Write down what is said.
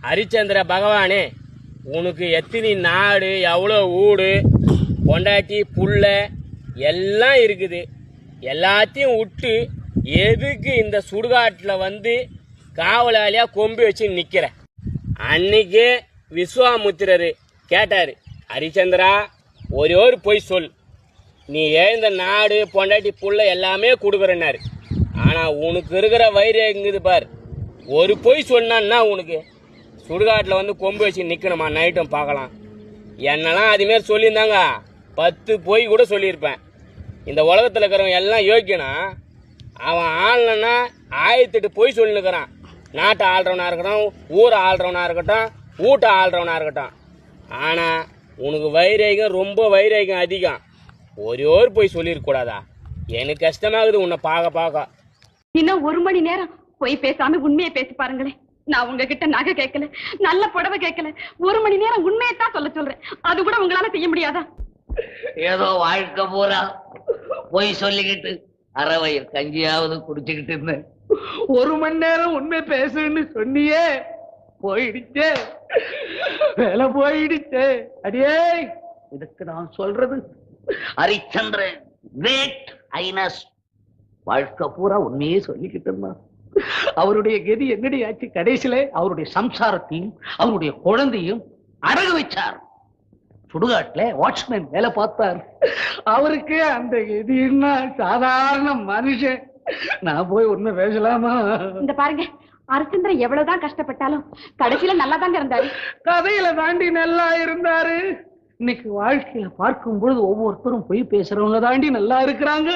ஹரிச்சந்திர பகவானே, உனக்கு எத்தனை நாடு, எவ்வளோ ஊடு, பொண்டாட்டி, புள்ள எல்லாம் இருக்குது. எல்லாத்தையும் விட்டு எதுக்கு இந்த சுடுகாட்டில் வந்து காவலாளியா கொம்பு வச்சு நிக்கிற? அன்னைக்கு விஸ்வாமுத்திரரு கேட்டாரு, ஹரிச்சந்திரா ஒரே ஒரு பொய் சொல், நீ எழுந்த நாடு, பொண்டாட்டி, புள்ள எல்லாமே கொடுக்குறனாரு. ஆனா உனக்கு இருக்கிற வயிறு எங்குது பார், ஒரு பொய் சொன்னான்னா உனக்கு சுடுகாட்டில் வந்து கொம்பு வச்சு நிக்கணுமா? நைட்டும் பார்க்கலாம். என்னெல்லாம் அதுமாரி சொல்லியிருந்தாங்க 10 பொய் கூட சொல்லியிருப்பேன். இந்த உலகத்தில் இருக்கிறவங்க எல்லாம் யோக்கியனா, அவன் ஆள்னா 1008 பொய் சொல்லினுக்கிறான். நாட்டை ஆள்றவனா இருக்கட்டும், ஊரை ஆள்றவனா இருக்கட்டும், வீட்டை ஆள்றவனா இருக்கட்டும். ஆனால் உனக்கு வைரேகம், ரொம்ப வைரேகம் அதிகம். ஒரே ஒரு பொய் சொல்லிருக்கூடாதா? எனக்கு கஷ்டமாகுது உன்னை பார்க்க. இன்னும் 1 மணி நேரம் பொய் பேசாம உண்மையை பேசி பாருங்களேன். நான் உங்ககிட்ட நகை கேட்கல, நல்ல புடவை கேட்கல, 1 மணி நேரம் உண்மையைத்தான் சொல்றேன். அது கூட உங்களால செய்ய முடியாதா? ஏதோ வாழ்க்கை பூரா பொய் சொல்லிக்கிட்டு அறவயிறு கஞ்சியாவது குடிச்சுக்கிட்டு இருந்தேன். 1 மணி நேரம் உண்மை பேசுன்னு சொன்னியே, போயிடுச்சே, வேலை போயிடுச்சே. அடியே, இதுக்கு நான் சொல்றது ஹரிச்சந்திரன் கிரேட் ஹைனஸ் வாழ்க்கை பூரா உண்மையே சொல்லிக்கிட்டு இருந்தான். அவருடைய கதி என்னடி ஆச்சு? கடைசியில அவருடைய சம்சாரத்தையும் அவருடைய குழந்தையும் அடகு வச்சார். சுடுகாட்டுல வாட்ச்மேன் வேலை பார்த்தார். அவருக்கு அந்த கதின்னா சாதாரண மனுஷன். நான் போய் ஒண்ணு பேசலாமா? இந்த பாருங்க, ஹரிச்சந்திரன் எவ்வளவுதான் கஷ்டப்பட்டாலும் கடைசியில நல்லா தாங்க இருந்தாரு. கதையில தாண்டி நல்லா இருந்தாரு. இன்னைக்கு வாழ்க்கையில பார்க்கும் பொழுது ஒவ்வொருத்தரும் பொய் பேசுறவங்க தாண்டி நல்லா இருக்கிறாங்க.